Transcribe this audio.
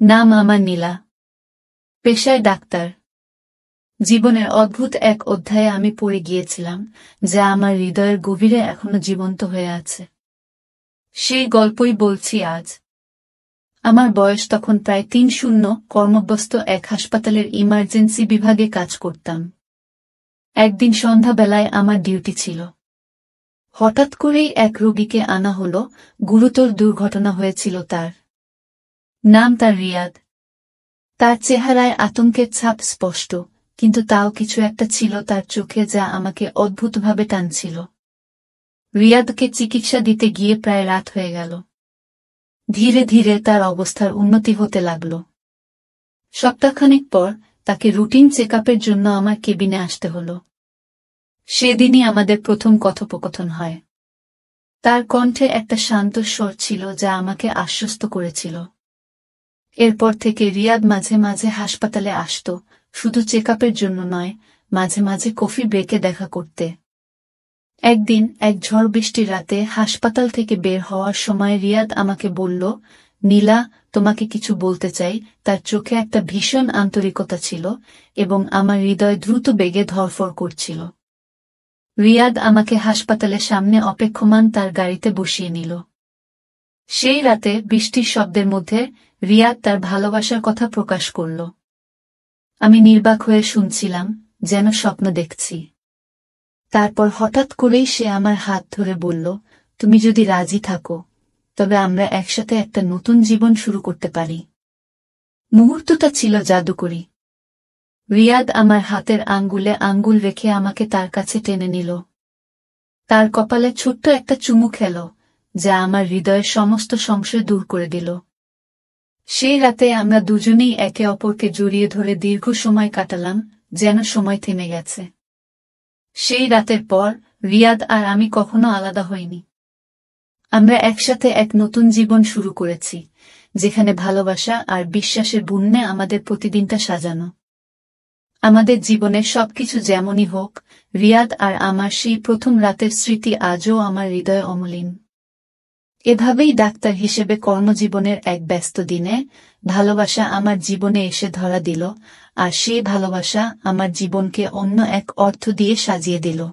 নাম আমার নীলা, পেশায় ডাক্তার। জীবনের অদ্ভুত এক অধ্যায়ে আমি পড়ে গিয়েছিলাম, যা আমার হৃদয়ের গভীরে এখনো জীবন্ত হয়ে আছে। সেই গল্পই বলছি আজ। আমার বয়স তখন প্রায় ৩০। কর্মব্যস্ত এক হাসপাতালের ইমার্জেন্সি বিভাগে কাজ করতাম। একদিন সন্ধ্যাবেলায় আমার ডিউটি ছিল। হঠাৎ করেই এক রোগীকে আনা হলো। গুরুতর দুর্ঘটনা হয়েছিল তার। নাম তার রিয়াদ। তার চেহারায় আতঙ্কের ছাপ স্পষ্ট, কিন্তু তাও কিছু একটা ছিল তার চোখে যা আমাকে অদ্ভুতভাবে টানছিল। রিয়াদকে চিকিৎসা দিতে গিয়ে প্রায় রাত হয়ে গেল। ধীরে ধীরে তার অবস্থার উন্নতি হতে লাগল। সপ্তাহখানেক পর তাকে রুটিন চেকআপের জন্য আমার কেবিনে আসতে হলো। সেদিনই আমাদের প্রথম কথোপকথন হয়। তার কণ্ঠে একটা শান্ত স্বর ছিল যা আমাকে আশ্বস্ত করেছিল। এরপর থেকে রিয়াদ মাঝে মাঝে হাসপাতালে আসত, শুধু চেকআপের জন্য নয়, মাঝে মাঝে কফি ব্রেকে দেখা করতে। একদিন এক ঝড় বৃষ্টির রাতে হাসপাতাল থেকে বের হওয়ার সময় রিয়াদ আমাকে বলল, নীলা, তোমাকে কিছু বলতে চাই। তার চোখে একটা ভীষণ আন্তরিকতা ছিল এবং আমার হৃদয় দ্রুত বেগে ধড়ফড় করছিল। রিয়াদ আমাকে হাসপাতালের সামনে অপেক্ষমান তার গাড়িতে বসিয়ে নিল। সেই রাতে বৃষ্টির শব্দের মধ্যে রিয়াদ তার ভালোবাসার কথা প্রকাশ করল। আমি নির্বাক হয়ে শুনছিলাম, যেন স্বপ্ন দেখছি। তারপর হঠাৎ করেই সে আমার হাত ধরে বলল, তুমি যদি রাজি থাকো, তবে আমরা একসাথে একটা নতুন জীবন শুরু করতে পারি। মুহূর্তটা ছিল জাদুকরী। রিয়াদ আমার হাতের আঙ্গুলে আঙ্গুল রেখে আমাকে তার কাছে টেনে নিল। তার কপালে ছোট্ট একটা চুমু খেল, যা আমার হৃদয়ের সমস্ত সংশয় দূর করে দিল। সেই রাতে আমরা দুজনেই একে অপরকে জড়িয়ে ধরে দীর্ঘ সময় কাটালাম, যেন সময় থেমে গেছে। সেই রাতের পর রিয়াদ আর আমি কখনো আলাদা হইনি। আমরা একসাথে এক নতুন জীবন শুরু করেছি, যেখানে ভালোবাসা আর বিশ্বাসের বন্যে আমাদের প্রতিদিনটা সাজানো। আমাদের জীবনের সবকিছু যেমনই হোক, রিয়াদ আর আমার সেই প্রথম রাতের স্মৃতি আজও আমার হৃদয়ে অমলিন। এভাবেই ডাক্তার হিসেবে কর্মজীবনের এক ব্যস্ত দিনে ভালোবাসা আমার জীবনে এসে ধরা দিল, আর সেই ভালোবাসা আমার জীবনকে অন্য এক অর্থ দিয়ে সাজিয়ে দিল।